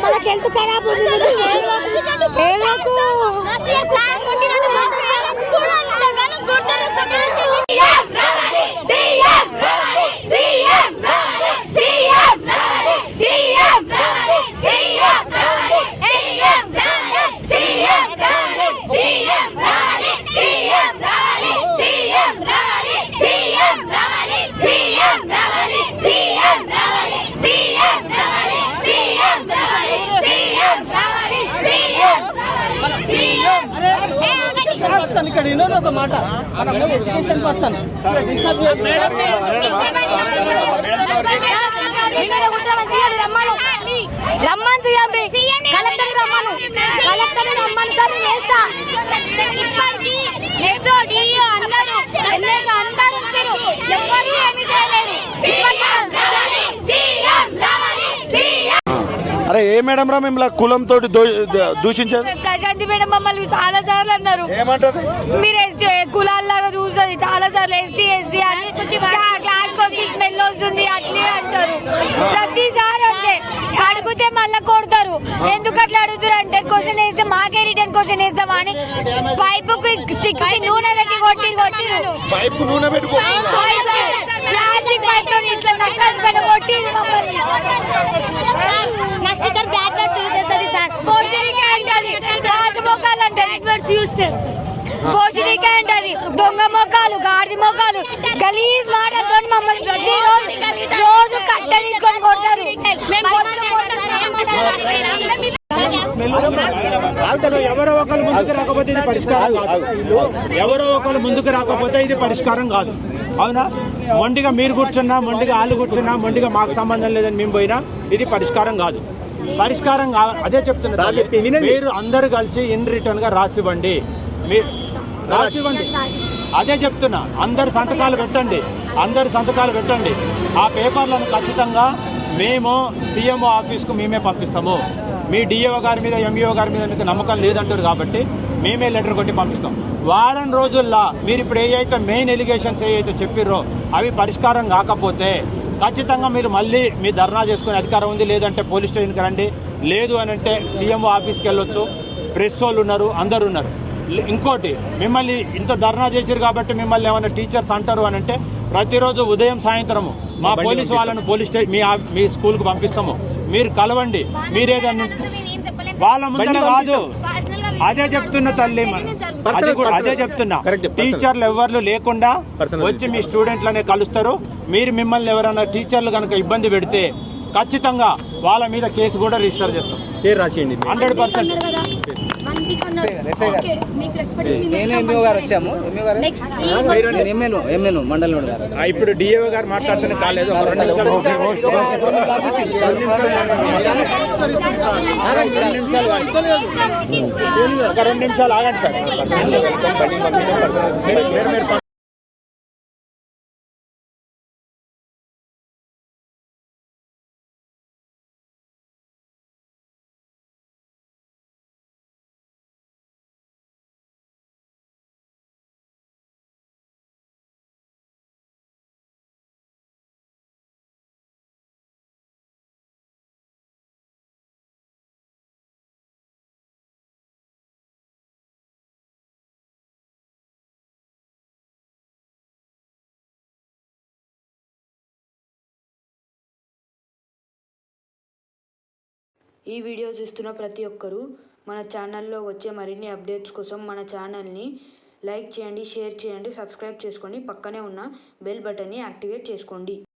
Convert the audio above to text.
మనకి హెల్త్ ఖరాబ్ ఉంది. ఇక్కడ వినోద్ ఒక మాట, ఎడ్యుకేషన్ పర్సన్ రమ్మని కలెక్టర్ రమ్మను సార్ వేస్తా అరే ఏ మేడం రా మిమ్మల్ని కులంతో దూషించారు? ప్రశాంతి మేడం మమ్మల్ని చాలా సార్లు అన్నారు. ఏమంటారు? మీరు ఎస్టీ కులాల్లాగా చూస్తుంది చాలా సార్లు, ఎస్టీ ఎస్సీ అని క్లాస్ వచ్చి స్మెల్ వస్తుంది అట్లే అంటారు. ప్రతిసారి అంతే అడిగితే మళ్ళీ కొడతారు. ఎందుకు అట్లా అడుగుతారు అంటే క్వశ్చన్ వేస్తే మాకే రిటర్న్ క్వశ్చన్ వేస్తామా అని పైపు స్టిక్ నూనె పెట్టి కొట్టిరు. ప్లాస్టిక్ పైప్ తో ఇట్లా నక్కలు పెట్టి కొట్టిరు మమ్మల్ని. దొంగ మొక్కలు గాడిది మొక్కలు గలీజ్ మాటలతో మమ్మల్ని ప్రతిరోజు కట్ట తీసుకొని కొడతారు. ఎవరో ఒకరు ముందుకు రాకపోతే ఇది పరిష్కారం కాదు. ఎవరో ఒకరు ముందుకు రాకపోతే ఇది పరిష్కారం కాదు. అవునా? మొండిగా మీరు కూర్చున్నా, మొండిగా వాళ్ళు కూర్చున్నా, మొండిగా మాకు సంబంధం లేదని మేము పోయినా ఇది పరిష్కారం కాదు. పరిష్కారం అదే చెప్తున్నా. మీరు అందరు కలిసి ఇన్ రిటర్న్ గా రాసివ్వండి. అదే చెప్తున్నా. అందరు సంతకాలు పెట్టండి. ఆ పేపర్లను ఖచ్చితంగా మేము సీఎంఓ ఆఫీస్కు మేమే పంపిస్తాము. మీ డిఓ గారి మీద ఎంఈఓ గారి మీద మీకు నమ్మకం లేదంటారు కాబట్టి మేమే లెటర్ కొట్టి పంపిస్తాం. వారం రోజుల్లో మీరు ఇప్పుడు ఏవైతే మెయిన్ ఎలిగేషన్స్ ఏవైతే చెప్పిర్రో అవి పరిష్కారం కాకపోతే ఖచ్చితంగా మీరు మళ్ళీ మీ ధర్నా చేసుకునే అధికారం ఉంది. లేదంటే పోలీస్ స్టేషన్కి రండి. లేదు అని అంటే సీఎంఓ ఆఫీస్కి వెళ్ళొచ్చు. ప్రెస్ వాళ్ళు ఉన్నారు, అందరు ఉన్నారు. ఇంకోటి, మిమ్మల్ని ఇంత ధర్నా చేశారు కాబట్టి మిమ్మల్ని ఏమైనా టీచర్స్ అంటారు అని అంటే ప్రతిరోజు ఉదయం సాయంత్రము మా పోలీసు వాళ్ళను పోలీస్ స్టేషన్ మీ స్కూల్కి పంపిస్తాము. మీరు కలవండి. మీరేదన్నా వాళ్ళ ముందర కాదు. అదే చెప్తున్నా తల్లి, అదే చెప్తున్నా. టీచర్లు ఎవరు లేకుండా వచ్చి మీ స్టూడెంట్లనే కలుస్తారు. మిమ్మల్ని ఎవరైనా టీచర్లు కనుక ఇబ్బంది పెడితే ఖచ్చితంగా వాళ్ళ మీద కేసు కూడా రిజిస్టర్ చేస్తాం. 100%. ఇప్పుడు డిఓ గారు మాట్లాడుతున్న కాలేదు. ఒక 2 నిమిషాలు ఆగండి సార్. ఈ వీడియో చూస్తున్న ప్రతి ఒక్కరూ మన ఛానల్లో వచ్చే మరిన్ని అప్డేట్స్ కోసం మన ఛానల్ని లైక్ చేయండి, షేర్ చేయండి, సబ్స్క్రైబ్ చేసుకోండి. పక్కనే ఉన్న బెల్ బటన్ని యాక్టివేట్ చేసుకోండి.